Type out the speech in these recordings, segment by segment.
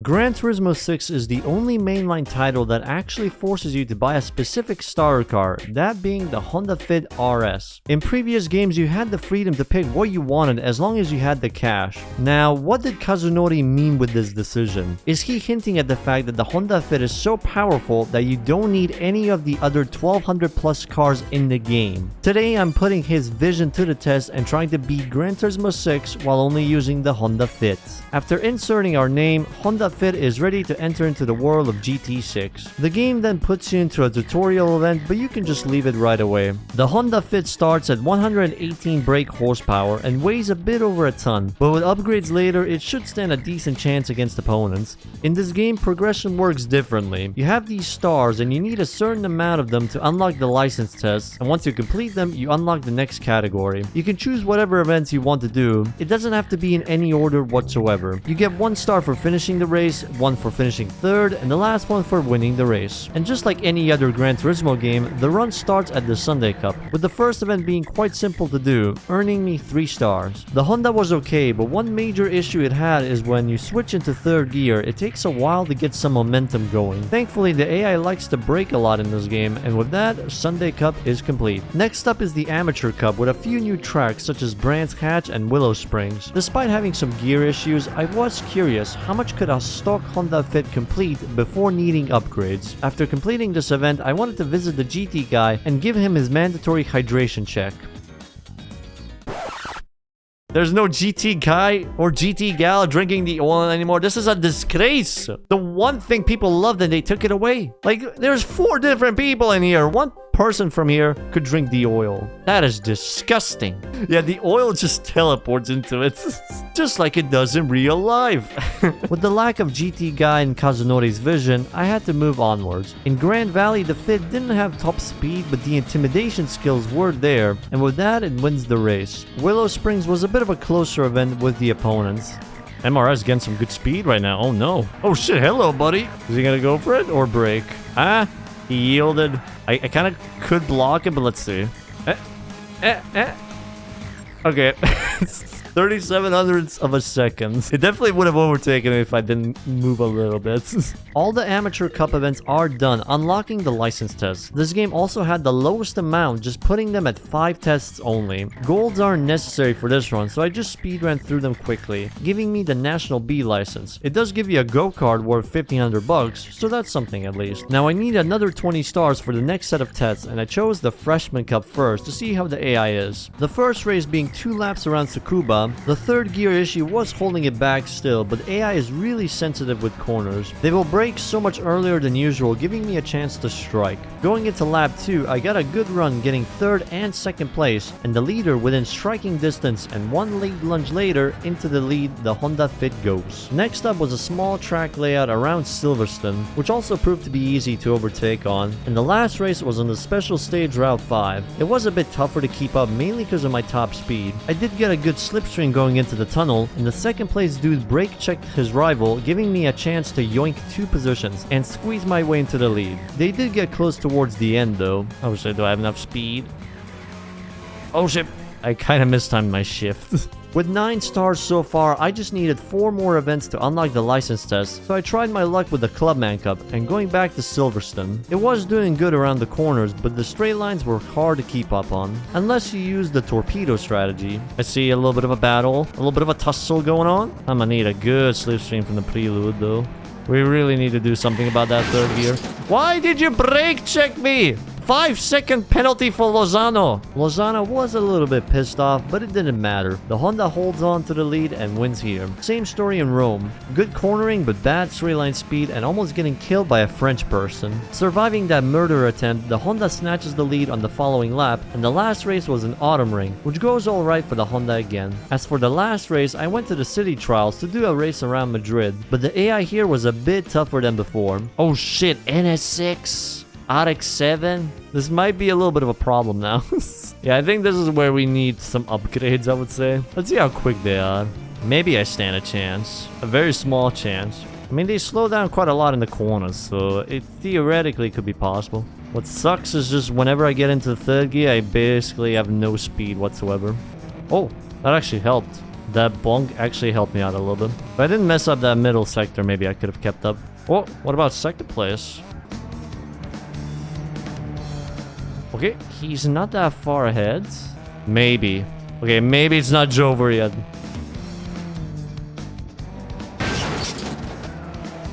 Gran Turismo 6 is the only mainline title that actually forces you to buy a specific starter car, that being the Honda Fit RS. In previous games, you had the freedom to pick what you wanted as long as you had the cash. Now, what did Kazunori mean with this decision? Is he hinting at the fact that the Honda Fit is so powerful that you don't need any of the other 1200 plus cars in the game? Today, I'm putting his vision to the test and trying to beat Gran Turismo 6 while only using the Honda Fit. After inserting our name, Honda Fit is ready to enter into the world of GT6. The game then puts you into a tutorial event, but you can just leave it right away. The Honda Fit starts at 118 brake horsepower and weighs a bit over a ton, but with upgrades later, it should stand a decent chance against opponents. In this game, progression works differently. You have these stars and you need a certain amount of them to unlock the license tests, and once you complete them, you unlock the next category. You can choose whatever events you want to do. It doesn't have to be in any order whatsoever. You get 1 star for finishing the race, 1 for finishing 3rd, and the last one for winning the race. And just like any other Gran Turismo game, the run starts at the Sunday Cup, with the first event being quite simple to do, earning me 3 stars. The Honda was okay, but one major issue it had is when you switch into 3rd gear, it takes a while to get some momentum going. Thankfully, the AI likes to brake a lot in this game, and with that, Sunday Cup is complete. Next up is the Amateur Cup with a few new tracks such as Brands Hatch and Willow Springs. Despite having some gear issues, I was curious how much could a stock Honda Fit complete before needing upgrades. After completing this event, I wanted to visit the GT guy and give him his mandatory hydration check. There's no GT guy or GT gal drinking the oil anymore. This is a disgrace. The one thing people loved and they took it away. Like, there's 4 different people in here. One person from here could drink the oil. That is disgusting. Yeah, the oil just teleports into it. Just like it does in real life. With the lack of GT guy and Kazunori's vision, I had to move onwards. In Grand Valley, the Fit didn't have top speed, but the intimidation skills were there, and with that, it wins the race. Willow Springs was a bit of a closer event with the opponents. MRS getting some good speed right now. Oh no. Oh shit, hello buddy. Is he gonna go for it or break? He yielded. I kind of could block it, but let's see. Okay. 37 hundredths of a second. It definitely would have overtaken it if I didn't move a little bit. All the Amateur Cup events are done, unlocking the license tests. This game also had the lowest amount, just putting them at 5 tests only. Golds aren't necessary for this run, so I just speedran through them quickly, giving me the National B license. It does give you a go-kart worth 1,500 bucks, so that's something at least. Now I need another 20 stars for the next set of tests, and I chose the Freshman Cup first to see how the AI is. The first race being 2 laps around Tsukuba. The 3rd gear issue was holding it back still, but AI is really sensitive with corners. They will brake so much earlier than usual, giving me a chance to strike. Going into lap 2, I got a good run getting 3rd and 2nd place, and the leader within striking distance, and 1 lead lunge later, into the lead the Honda Fit goes. Next up was a small track layout around Silverstone, which also proved to be easy to overtake on, and the last race was on the special stage Route 5. It was a bit tougher to keep up, mainly because of my top speed. I did get a good slipstream going into the tunnel, and the 2nd place dude brake checked his rival, giving me a chance to yoink 2 positions and squeeze my way into the lead. They did get close towards the end though. Oh shit, do I have enough speed? Oh shit, I kinda mistimed my shift. With 9 stars so far, I just needed 4 more events to unlock the license test, so I tried my luck with the Clubman Cup and going back to Silverstone. It was doing good around the corners, but the straight lines were hard to keep up on, unless you use the torpedo strategy. I see a little bit of a battle, a little bit of a tussle going on. I'm gonna need a good slipstream from the prelude though. We really need to do something about that 3rd gear. Why did you brake check me? 5-second penalty for Lozano. Lozano was a little bit pissed off, but it didn't matter. The Honda holds on to the lead and wins here. Same story in Rome. Good cornering, but bad straight line speed and almost getting killed by a French person. Surviving that murder attempt, the Honda snatches the lead on the following lap, and the last race was an autumn ring, which goes alright for the Honda again. As for the last race, I went to the city trials to do a race around Madrid, but the AI here was a bit tougher than before. Oh shit, NS6? RX-7? This might be a little bit of a problem now. Yeah, I think this is where we need some upgrades, I would say. Let's see how quick they are. Maybe I stand a chance. A very small chance. I mean, they slow down quite a lot in the corners, so it theoretically could be possible. What sucks is just whenever I get into the 3rd gear, I basically have no speed whatsoever. Oh, that actually helped. That bonk actually helped me out a little bit. If I didn't mess up that middle sector, maybe I could have kept up. Oh, what about second place? Okay, he's not that far ahead. Maybe. Okay, maybe it's not Jover yet.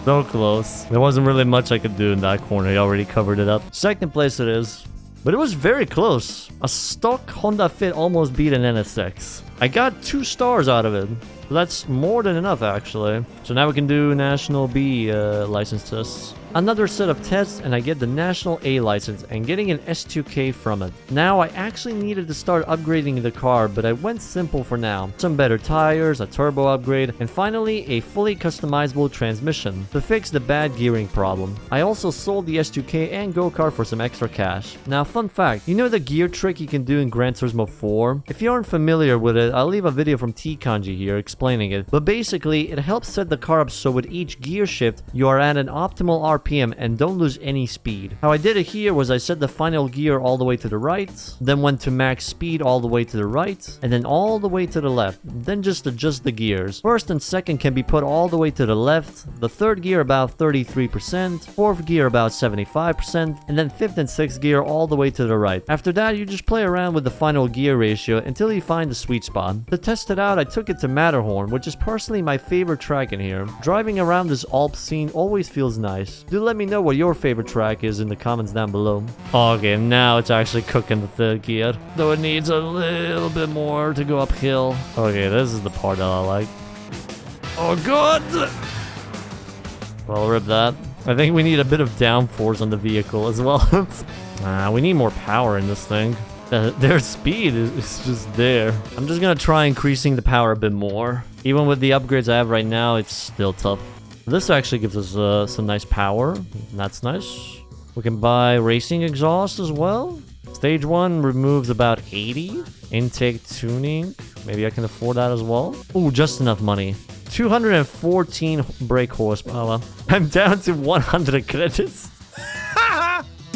So close. There wasn't really much I could do in that corner. He already covered it up. Second place it is. But it was very close. A stock Honda Fit almost beat an NSX. I got 2 stars out of it. That's more than enough, actually. So now we can do National B license tests. Another set of tests and I get the National A license and getting an S2K from it. Now I actually needed to start upgrading the car, but I went simple for now. Some better tires, a turbo upgrade, and finally a fully customizable transmission to fix the bad gearing problem. I also sold the S2K and go-kart for some extra cash. Now fun fact, you know the gear trick you can do in Gran Turismo 4? If you aren't familiar with it, I'll leave a video from T-Kanji here explaining it. But basically, it helps set the car up so with each gear shift, you are at an optimal RPM and don't lose any speed. How I did it here was I set the final gear all the way to the right, then went to max speed all the way to the right, and then all the way to the left, then just adjust the gears. First and second can be put all the way to the left, the third gear about 33%, fourth gear about 75%, and then fifth and sixth gear all the way to the right. After that, you just play around with the final gear ratio until you find the sweet spot. To test it out, I took it to Matterhorn, which is personally my favorite track in here. Driving around this Alp scene always feels nice. Do let me know what your favorite track is in the comments down below. Okay, now it's actually cooking the third gear, though it needs a little bit more to go uphill. Okay, this is the part that I like. Oh god! Well, rip that. I think we need a bit of downforce on the vehicle as well. We need more power in this thing. Their speed is just there. I'm just gonna try increasing the power a bit more. Even with the upgrades I have right now, it's still tough. This actually gives us some nice power. That's nice. We can buy racing exhaust as well. Stage 1 removes about 80. Intake tuning. Maybe I can afford that as well. Ooh, just enough money. 214 brake horsepower. I'm down to 100 credits.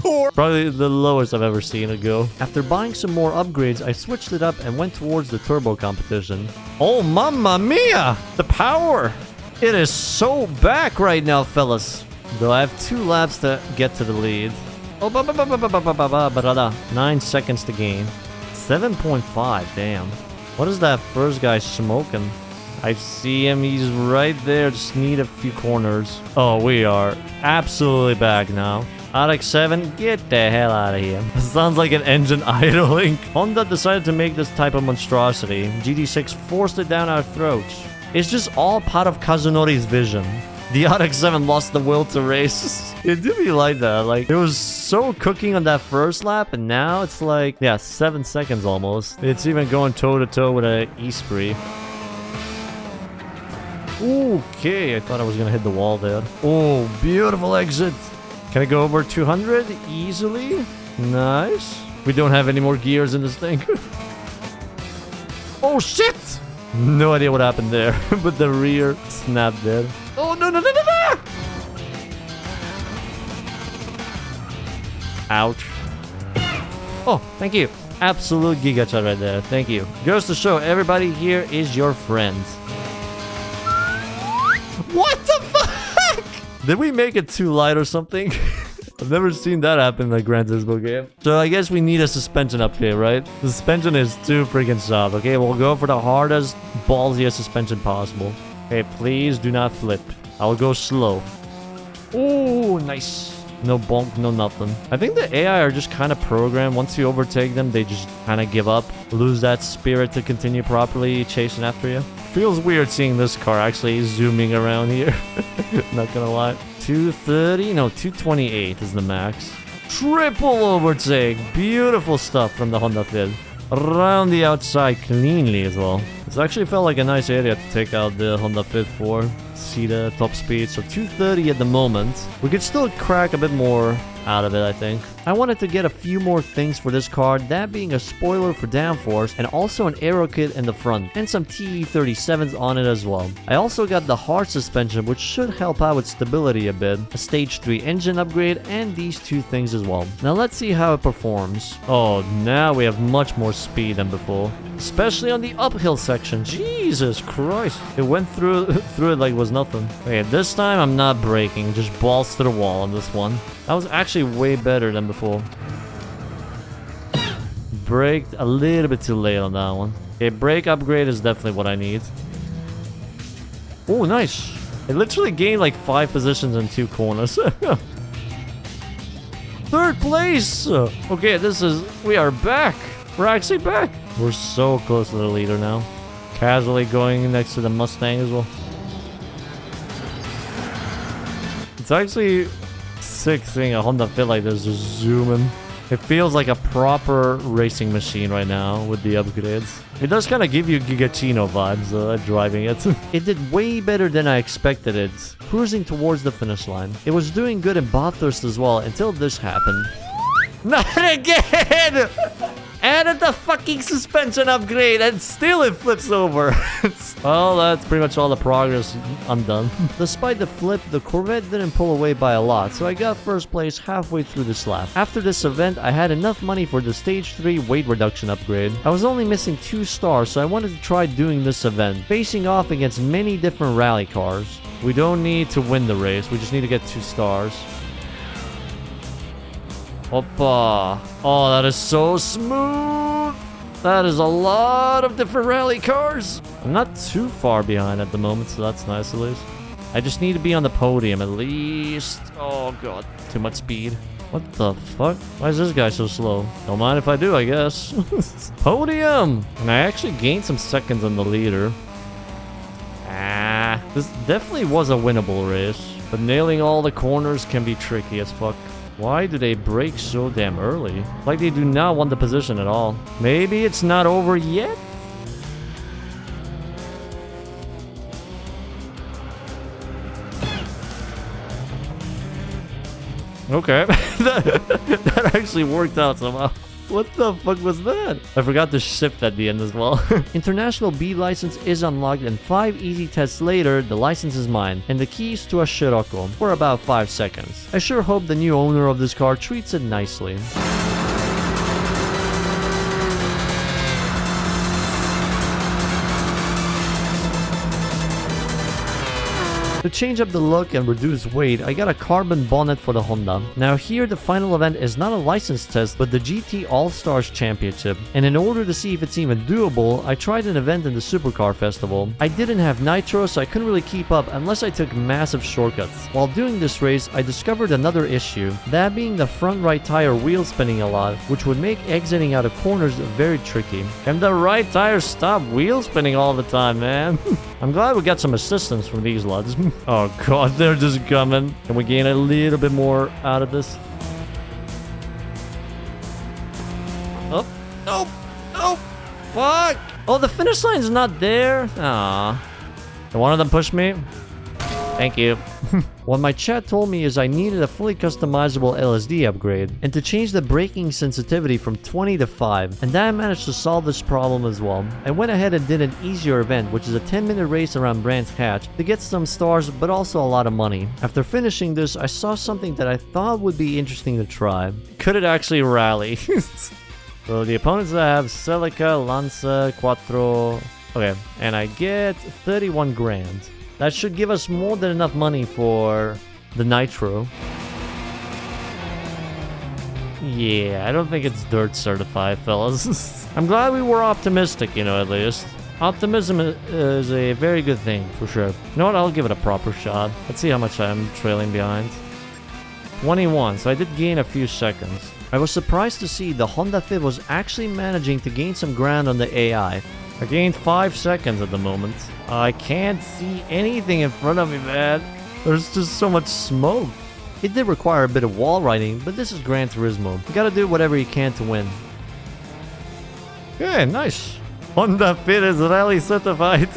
Probably the lowest I've ever seen it go. After buying some more upgrades, I switched it up and went towards the turbo competition. Oh, mamma mia! The power! It is so back right now, fellas. Though I have 2 laps to get to the lead. Oh, 9 seconds to gain. 7.5, damn. What is that first guy smoking? I see him, he's right there, just need a few corners. Oh, we are absolutely back now. RX-7, get the hell out of here. Sounds like an engine idling. Honda decided to make this type of monstrosity. GT6 forced it down our throats. It's just all part of Kazunori's vision. The RX-7 lost the will to race. It did be like that. Like, it was so cooking on that first lap, and now it's like, yeah, 7 seconds almost. It's even going toe-to-toe with an Esprit. Okay, I thought I was gonna hit the wall there. Oh, beautiful exit. Can I go over 200 easily? Nice. We don't have any more gears in this thing. Oh, shit! No idea what happened there, but the rear snapped there. Oh, no, no, no, no, no! Ouch. Oh, thank you. Absolute giga chat right there. Thank you. Goes to show everybody here is your friend. What the fuck? Did we make it too light or something? I've never seen that happen in a Gran Turismo game. So I guess we need a suspension update, right? The suspension is too freaking soft. Okay, we'll go for the hardest, ballsiest suspension possible. Okay, please do not flip. I will go slow. Ooh, nice. No bonk, no nothing. I think the AI are just kind of programmed. Once you overtake them, they just kind of give up. Lose that spirit to continue properly chasing after you. Feels weird seeing this car actually zooming around here. Not gonna lie. 230? No, 228 is the max. Triple overtake. Beautiful stuff from the Honda Fit. Around the outside cleanly as well. This actually felt like a nice area to take out the Honda Fit for. See the top speed. So 230 at the moment. We could still crack a bit more out of it, I think. I wanted to get a few more things for this car, that being a spoiler for downforce and also an aero kit in the front and some TE37s on it as well. I also got the hard suspension, which should help out with stability a bit, a stage 3 engine upgrade, and these two things as well. Now let's see how it performs. Oh, now we have much more speed than before, especially on the uphill section. Jesus Christ, it went through it like it was nothing. Okay, this time I'm not braking, just balls to the wall on this one. That was actually way better than before. Braked a little bit too late on that one. Okay, brake upgrade is definitely what I need. Oh, nice. It literally gained like 5 positions in 2 corners. 3rd place! Okay, we are back. We're actually back. We're so close to the leader now. Casually going next to the Mustang as well. It's actually sick seeing a Honda Fit like this just zooming. It feels like a proper racing machine right now with the upgrades. It does kind of give you Gigachino vibes driving it. It did way better than I expected it, cruising towards the finish line. It was doing good in Bathurst as well until this happened. Not again! Added the fucking suspension upgrade and still it flips over. Well, that's pretty much all the progress undone. Despite the flip, the Corvette didn't pull away by a lot, so I got 1st place halfway through this lap. After this event, I had enough money for the stage 3 weight reduction upgrade. I was only missing 2 stars, so I wanted to try doing this event, facing off against many different rally cars. We don't need to win the race, we just need to get 2 stars. Oppa. Oh, that is so smooth. That is a lot of different rally cars. I'm not too far behind at the moment, so that's nice at least. I just need to be on the podium at least. Oh god, too much speed. What the fuck? Why is this guy so slow? Don't mind if I do, I guess. Podium! And I actually gained some seconds on the leader. This definitely was a winnable race, but nailing all the corners can be tricky as fuck. Why do they brake so damn early? Like they do not want the position at all. Maybe it's not over yet? Okay. that actually worked out somehow. What the fuck was that? I forgot to shift at the end as well. International B license is unlocked, and 5 easy tests later, the license is mine, and the keys to a Scirocco for about 5 seconds. I sure hope the new owner of this car treats it nicely. To change up the look and reduce weight, I got a carbon bonnet for the Honda. Now here the final event is not a license test, but the GT All-Stars Championship. And in order to see if it's even doable, I tried an event in the Supercar Festival. I didn't have nitro, so I couldn't really keep up unless I took massive shortcuts. While doing this race, I discovered another issue, that being the front right tire wheel spinning a lot, which would make exiting out of corners very tricky. And the right tire stopped wheel spinning all the time, man. I'm glad we got some assistance from these lads. Oh god, they're just coming. Can we gain a little bit more out of this? Oh, no, no, fuck. Oh, the finish line's not there. Ah, one of them pushed me. Thank you. What my chat told me is I needed a fully customizable LSD upgrade, and to change the braking sensitivity from 20 to 5, and that managed to solve this problem as well. I went ahead and did an easier event, which is a 10-minute race around Brands Hatch to get some stars but also a lot of money. After finishing this, I saw something that I thought would be interesting to try. Could it actually rally? So the opponents I have Celica, Lanza, Quattro. Okay, and I get 31 grand. That should give us more than enough money for the nitro. Yeah, I don't think it's dirt certified, fellas. I'm glad we were optimistic, you know, at least. Optimism is a very good thing, for sure. You know what, I'll give it a proper shot. Let's see how much I'm trailing behind. 21, so I did gain a few seconds. I was surprised to see the Honda Fit was actually managing to gain some ground on the AI. I gained 5 seconds at the moment. I can't see anything in front of me, man. There's just so much smoke. It did require a bit of wall riding, but this is Gran Turismo. You gotta do whatever you can to win. Yeah, nice. Honda Fit is rally certified.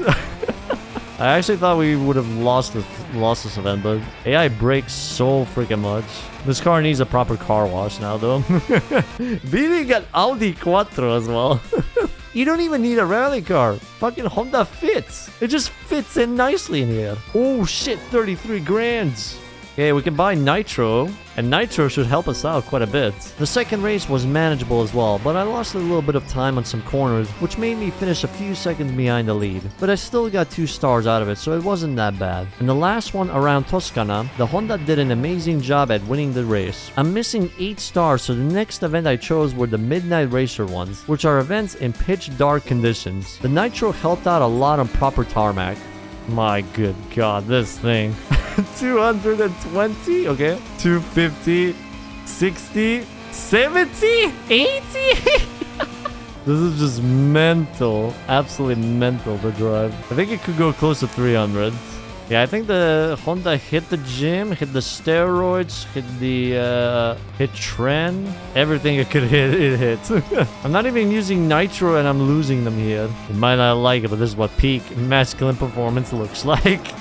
I actually thought we would have lost this event, but AI breaks so freaking much. This car needs a proper car wash now, though. BD got Audi Quattro as well. You don't even need a rally car. Fucking Honda fits. It just fits in nicely in here. Oh shit, 33 grand. Okay, we can buy Nitro, and Nitro should help us out quite a bit. The second race was manageable as well, but I lost a little bit of time on some corners, which made me finish a few seconds behind the lead. But I still got 2 stars out of it, so it wasn't that bad. And the last one around Toscana, the Honda did an amazing job at winning the race. I'm missing 8 stars, so the next event I chose were the Midnight Racer ones, which are events in pitch dark conditions. The Nitro helped out a lot on proper tarmac. My good god, this thing. 220, okay. 250, 60, 70, 80. This is just mental. Absolutely mental to drive. I think it could go close to 300. Yeah, I think the Honda hit the gym, hit the steroids, hit the hit trend. Everything it could hit, it hit. I'm not even using Nitro and I'm losing them here. You might not like it, but this is what peak masculine performance looks like.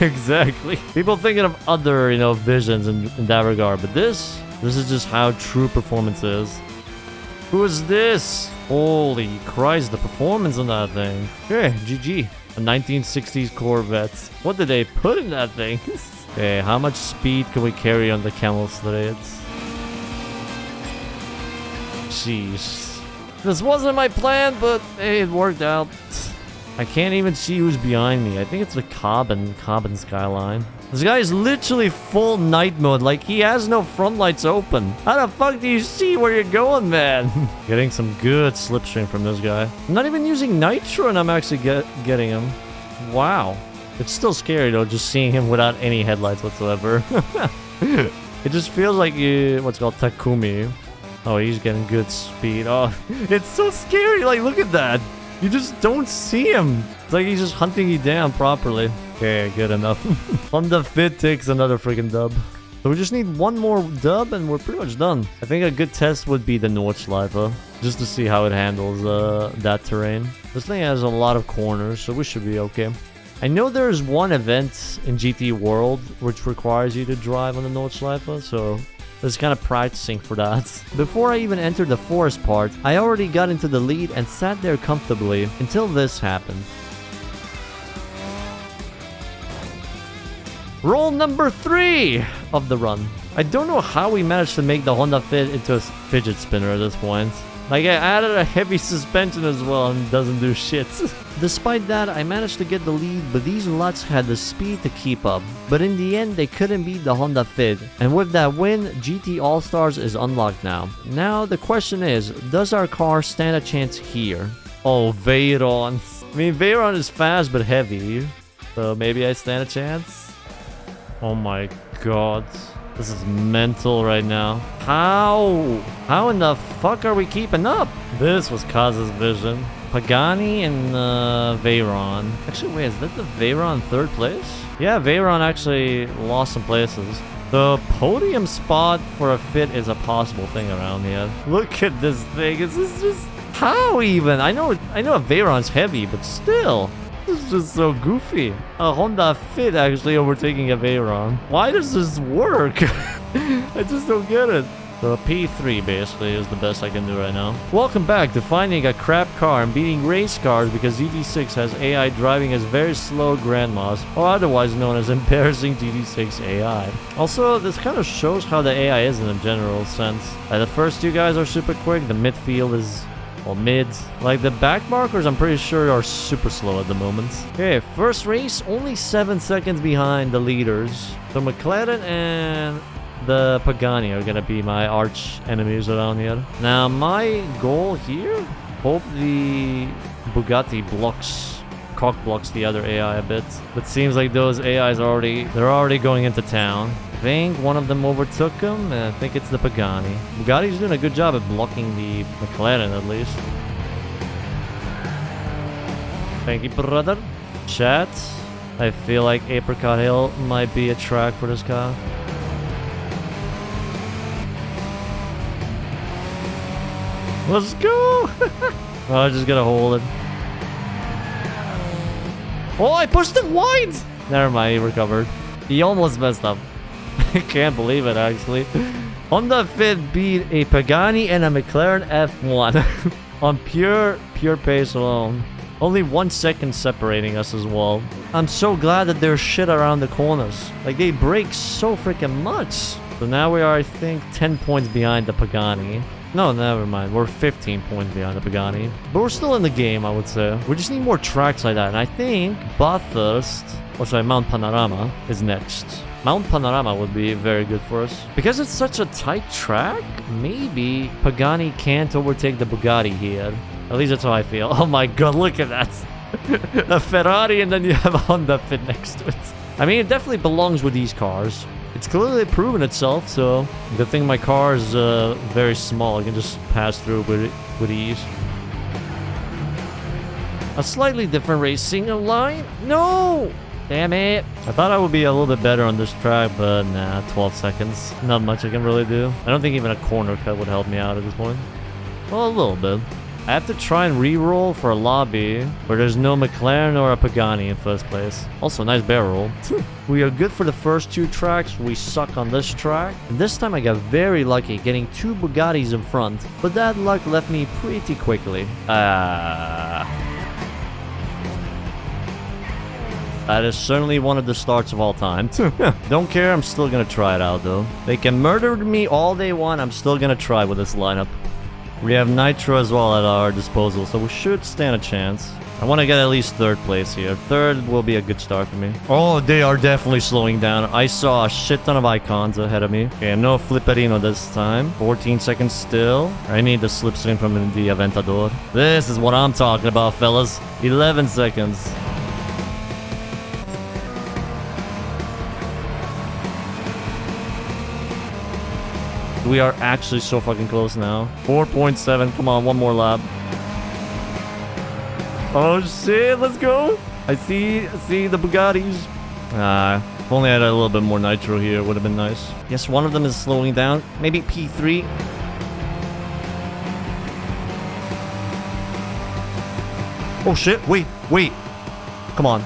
Exactly. People thinking of other, visions in that regard, but this is just how true performance is. Who is this? Holy Christ, the performance on that thing. Okay, GG. A 1960s Corvette. What did they put in that thing? Okay, how much speed can we carry on the camel threads? Jeez. This wasn't my plan, but hey, it worked out. I can't even see who's behind me. I think it's the Carbon skyline. This guy is literally full night mode. Like, he has no front lights open. How the fuck do you see where you're going, man? Getting some good slipstream from this guy. I'm not even using Nitro and I'm actually getting him. Wow. It's still scary, though, just seeing him without any headlights whatsoever. It just feels like what's called Takumi. Oh, he's getting good speed. Oh, it's so scary. Like, look at that. You just don't see him. It's like he's just hunting you down properly. Okay, good enough. Honda Fit takes another freaking dub. So we just need one more dub and we're pretty much done. I think a good test would be the Nordschleife, just to see how it handles that terrain. This thing has a lot of corners, so we should be okay. I know there's one event in GT World which requires you to drive on the Nordschleife, so I was kind of practicing for that. Before I even entered the forest part, I already got into the lead and sat there comfortably until this happened. Roll number 3 of the run. I don't know how we managed to make the Honda Fit into a fidget spinner at this point. Like, I added a heavy suspension as well and it doesn't do shit. Despite that, I managed to get the lead, but these lots had the speed to keep up. But in the end, they couldn't beat the Honda Fit. And with that win, GT All-Stars is unlocked now. Now, the question is, does our car stand a chance here? Oh, Veyron. I mean, Veyron is fast but heavy. So maybe I stand a chance? Oh my god. This is mental right now. How? How in the fuck are we keeping up? This was Kaz's vision. Pagani and Veyron. Actually, wait, is that the Veyron 3rd place? Yeah, Veyron actually lost some places. The podium spot for a Fit is a possible thing around here. Look at this thing. Is this just... How even? I know Veyron's heavy, but still. This is just so goofy. A Honda Fit actually overtaking a Veyron. Why does this work? I just don't get it. So P3 basically is the best I can do right now. Welcome back to finding a crap car and beating race cars because GT6 has AI driving as very slow grandmas, or otherwise known as embarrassing GT6 AI. Also, this kind of shows how the AI is in a general sense. The first 2 guys are super quick, the midfield is... well, mids. Like, the back markers, I'm pretty sure, are super slow at the moment. Okay, first race, only 7 seconds behind the leaders. So McLaren and the Pagani are gonna be my arch enemies around here. Now, my goal here, hope the Bugatti cock blocks the other AI a bit. But seems like those AIs they're already going into town. I think one of them overtook him, and I think it's the Pagani. Bugatti's doing a good job at blocking the McLaren, at least. Thank you, brother. Chat. I feel like Apricot Hill might be a track for this car. Let's go! Oh, I just gotta hold it. Oh, I pushed him wide! Never mind, he recovered. He almost messed up. I can't believe it, actually. Honda Fit beat a Pagani and a McLaren F1 on pure pace alone. Only 1 second separating us as well. I'm so glad that there's shit around the corners. Like, they brake so freaking much. So now we are, I think, 10 points behind the Pagani. No, never mind. We're 15 points behind the Pagani. But we're still in the game, I would say. We just need more tracks like that. And I think Bathurst, or sorry, Mount Panorama is next. Mount Panorama would be very good for us. Because it's such a tight track, maybe Pagani can't overtake the Bugatti here. At least that's how I feel. Oh my god, look at that. A Ferrari and then you have a Honda Fit next to it. I mean, it definitely belongs with these cars. It's clearly proven itself, so good thing my car is very small. I can just pass through with ease. A slightly different racing line? No! Damn it. I thought I would be a little bit better on this track, but nah, 12 seconds. Not much I can really do. I don't think even a corner cut would help me out at this point. Well, a little bit. I have to try and re-roll for a lobby where there's no McLaren or a Pagani in first place. Also, nice barrel roll. We are good for the first 2 tracks. We suck on this track. And this time I got very lucky getting 2 Bugattis in front. But that luck left me pretty quickly. That is certainly one of the starts of all time. Don't care, I'm still gonna try it out though. They can murder me all they want, I'm still gonna try with this lineup. We have Nitro as well at our disposal, so we should stand a chance. I want to get at least 3rd place here. 3rd will be a good start for me. Oh, they are definitely slowing down. I saw a shit ton of icons ahead of me. Okay, no Flipperino this time. 14 seconds still. I need the slipstream from the Aventador. This is what I'm talking about, fellas. 11 seconds. We are actually so fucking close now. 4.7. Come on, one more lap. Oh shit, let's go. I see the Bugattis. If only I had a little bit more nitro here, would have been nice. Yes, one of them is slowing down. Maybe P3. Oh shit, wait. Come on.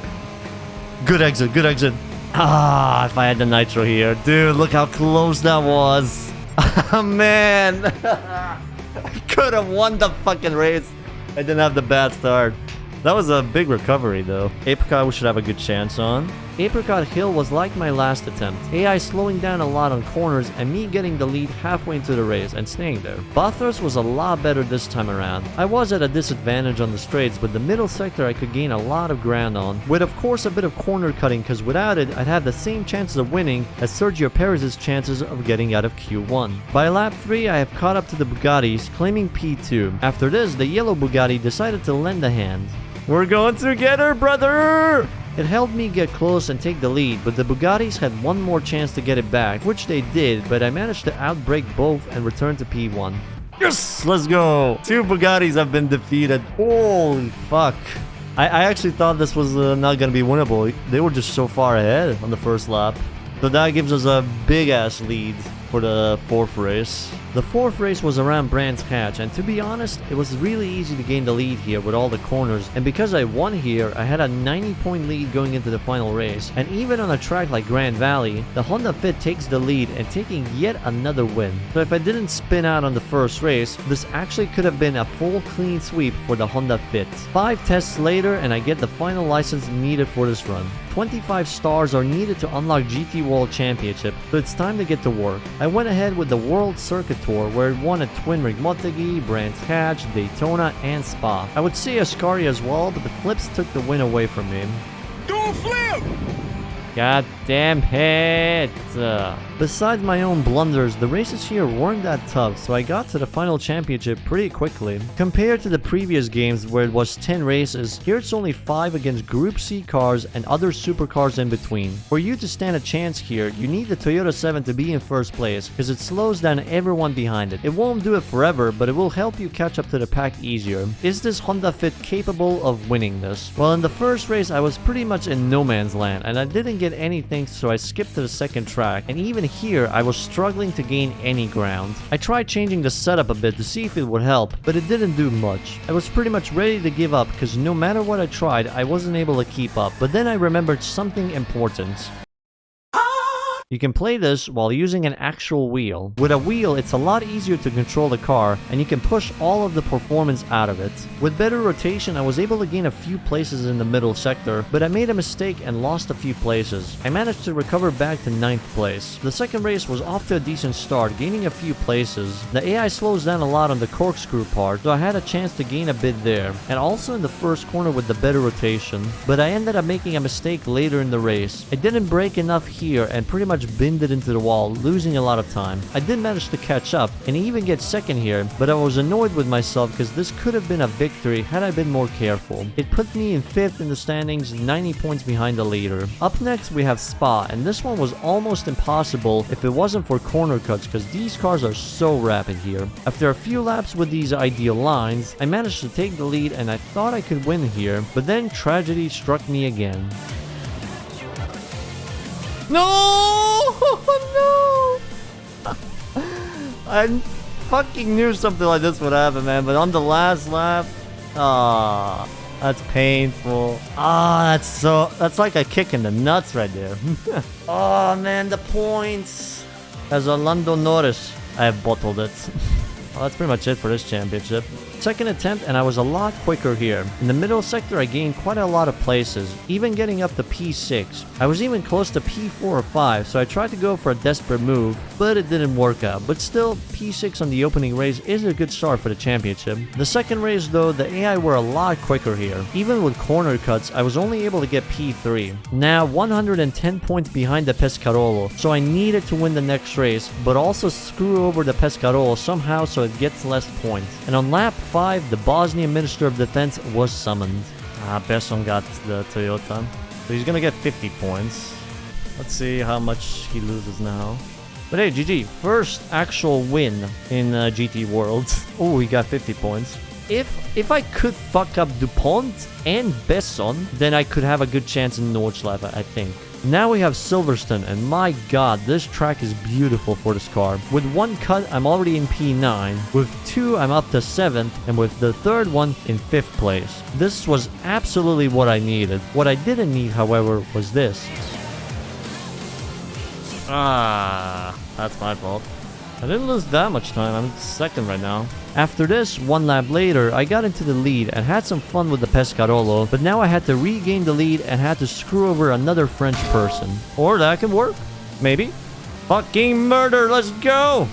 Good exit. If I had the nitro here. Dude, look how close that was. Man. I could have won the fucking race. I didn't have the bad start. That was a big recovery though. Apricot we should have a good chance on. Apricot Hill was like my last attempt. AI slowing down a lot on corners and me getting the lead halfway into the race and staying there. Bathurst was a lot better this time around. I was at a disadvantage on the straights, but the middle sector I could gain a lot of ground on, with of course a bit of corner cutting, because without it I'd have the same chances of winning as Sergio Perez's chances of getting out of Q1. By lap 3 I have caught up to the Bugattis, claiming P2. After this, the yellow Bugatti decided to lend a hand. We're going together, brother! It helped me get close and take the lead, but the Bugattis had one more chance to get it back, which they did, but I managed to outbrake both and return to P1. Yes! Let's go! 2 Bugattis have been defeated. Holy fuck. I actually thought this was not gonna be winnable. They were just so far ahead on the first lap. So that gives us a big-ass lead for the 4th race. The 4th race was around Brands Hatch, and to be honest, it was really easy to gain the lead here with all the corners, and because I won here, I had a 90-point lead going into the final race, and even on a track like Grand Valley, the Honda Fit takes the lead and taking yet another win. So if I didn't spin out on the first race, this actually could have been a full clean sweep for the Honda Fit. 5 tests later, and I get the final license needed for this run. 25 stars are needed to unlock GT World Championship, so it's time to get to work. I went ahead with the World Circuit Tour, where it won at Twin Rig Motegi, Brands Hatch, Daytona, and Spa. I would say Ascari as well, but the flips took the win away from me. Do a flip! God damn it! Besides my own blunders, the races here weren't that tough, so I got to the final championship pretty quickly. Compared to the previous games where it was 10 races, here it's only 5 against Group C cars and other supercars in between. For you to stand a chance here, you need the Toyota 7 to be in first place, because it slows down everyone behind it. It won't do it forever, but it will help you catch up to the pack easier. Is this Honda Fit capable of winning this? Well, in the first race I was pretty much in no man's land, and I didn't get anything, so I skipped to the second track, and even here I was struggling to gain any ground. I tried changing the setup a bit to see if it would help, but it didn't do much. I was pretty much ready to give up because no matter what I tried, I wasn't able to keep up. But then I remembered something important. You can play this while using an actual wheel. With a wheel, it's a lot easier to control the car, and you can push all of the performance out of it. With better rotation, I was able to gain a few places in the middle sector, but I made a mistake and lost a few places. I managed to recover back to 9th place. The second race was off to a decent start, gaining a few places. The AI slows down a lot on the corkscrew part, so I had a chance to gain a bit there, and also in the first corner with the better rotation. But I ended up making a mistake later in the race. I didn't brake enough here and pretty much binned it into the wall, losing a lot of time. I did manage to catch up and even get second here, but I was annoyed with myself because this could have been a victory had I been more careful. It put me in 5th in the standings, 90 points behind the leader. Up next we have Spa, and this one was almost impossible if it wasn't for corner cuts because these cars are so rapid here. After a few laps with these ideal lines, I managed to take the lead and I thought I could win here, but then tragedy struck me again. No! No! I fucking knew something like this would happen, man. But on the last lap, that's painful. That's like a kick in the nuts right there. Oh man, the points. As Orlando Norris, I have bottled it. Well, that's pretty much it for this championship. Second attempt and I was a lot quicker here. In the middle sector I gained quite a lot of places, even getting up to P6. I was even close to P4 or 5, so I tried to go for a desperate move, but it didn't work out. But still, P6 on the opening race is a good start for the championship. The second race though, the AI were a lot quicker here. Even with corner cuts, I was only able to get P3. Now 110 points behind the Pescarolo, so I needed to win the next race, but also screw over the Pescarolo somehow so it gets less points. And on lap 5, the Bosnian Minister of Defense was summoned. Besson got the Toyota. So he's gonna get 50 points. Let's see how much he loses now. But hey, GG. First actual win in GT World. Oh, he got 50 points. If I could fuck up DuPont and Besson, then I could have a good chance in Nordschleife, I think. Now we have Silverstone, and my god, this track is beautiful for this car. With one cut, I'm already in P9. With two, I'm up to 7th, and with the third one, in 5th place. This was absolutely what I needed. What I didn't need, however, was this. That's my fault. I didn't lose that much time, I'm 2nd right now. After this, one lap later, I got into the lead and had some fun with the Pescarolo, but now I had to regain the lead and had to screw over another French person. Or that can work. Maybe. Fucking murder, let's go!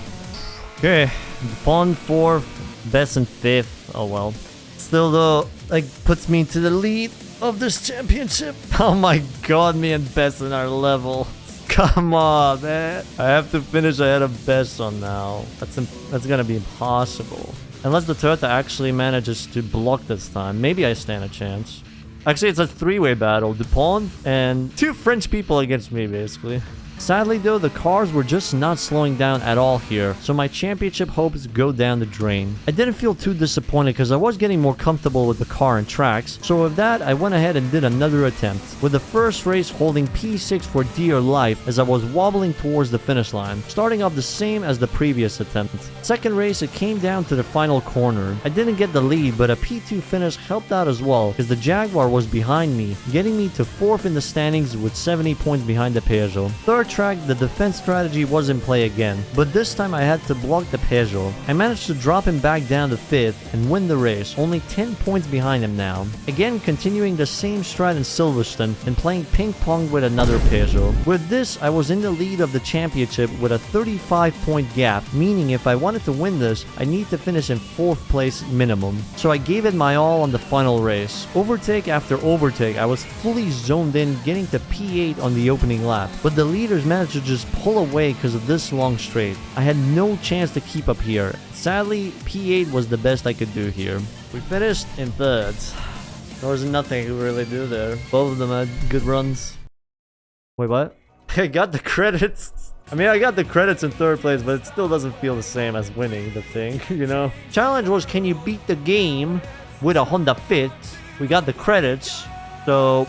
Okay, Dupont 4th, Besson 5th, oh well. Still though, like, puts me into the lead of this championship. Oh my god, me and Besson are level. Come on, man. I have to finish ahead of Besson now. That's gonna be impossible. Unless the Toyota actually manages to block this time. Maybe I stand a chance. Actually, it's a 3-way battle. DuPont and 2 French people against me, basically. Sadly though, the cars were just not slowing down at all here, so my championship hopes go down the drain. I didn't feel too disappointed because I was getting more comfortable with the car and tracks, so with that I went ahead and did another attempt, with the first race holding P6 for dear life as I was wobbling towards the finish line, starting off the same as the previous attempt. Second race, it came down to the final corner. I didn't get the lead, but a P2 finish helped out as well because the Jaguar was behind me, getting me to 4th in the standings with 70 points behind the Peugeot. Third track, the defense strategy was in play again, but this time I had to block the Peugeot. I managed to drop him back down to 5th and win the race, only 10 points behind him now. Again, continuing the same strat in Silverstone and playing ping pong with another Peugeot. With this, I was in the lead of the championship with a 35-point gap, meaning if I wanted to win this, I need to finish in 4th place minimum. So I gave it my all on the final race. Overtake after overtake, I was fully zoned in, getting to P8 on the opening lap, but the leaders managed to just pull away because of this long straight. I had no chance to keep up here. Sadly, P8 was the best I could do here. We finished in 3rd. There was nothing to really do there. Both of them had good runs. Wait, what? I got the credits. I mean, I got the credits in 3rd place, but it still doesn't feel the same as winning the thing, you know? Challenge was, can you beat the game with a Honda Fit? We got the credits, so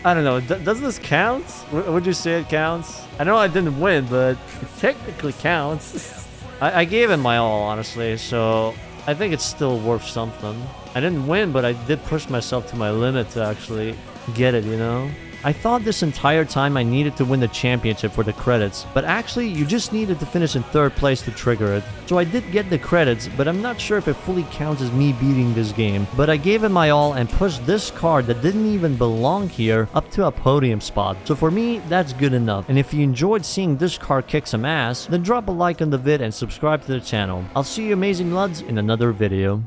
I don't know. Does this count? Would you say it counts? I know I didn't win, but it technically counts. I gave it my all, honestly, so I think it's still worth something. I didn't win, but I did push myself to my limit to actually get it, you know? I thought this entire time I needed to win the championship for the credits, but actually you just needed to finish in 3rd place to trigger it. So I did get the credits, but I'm not sure if it fully counts as me beating this game. But I gave it my all and pushed this car that didn't even belong here up to a podium spot. So for me, that's good enough. And if you enjoyed seeing this car kick some ass, then drop a like on the vid and subscribe to the channel. I'll see you amazing luds in another video.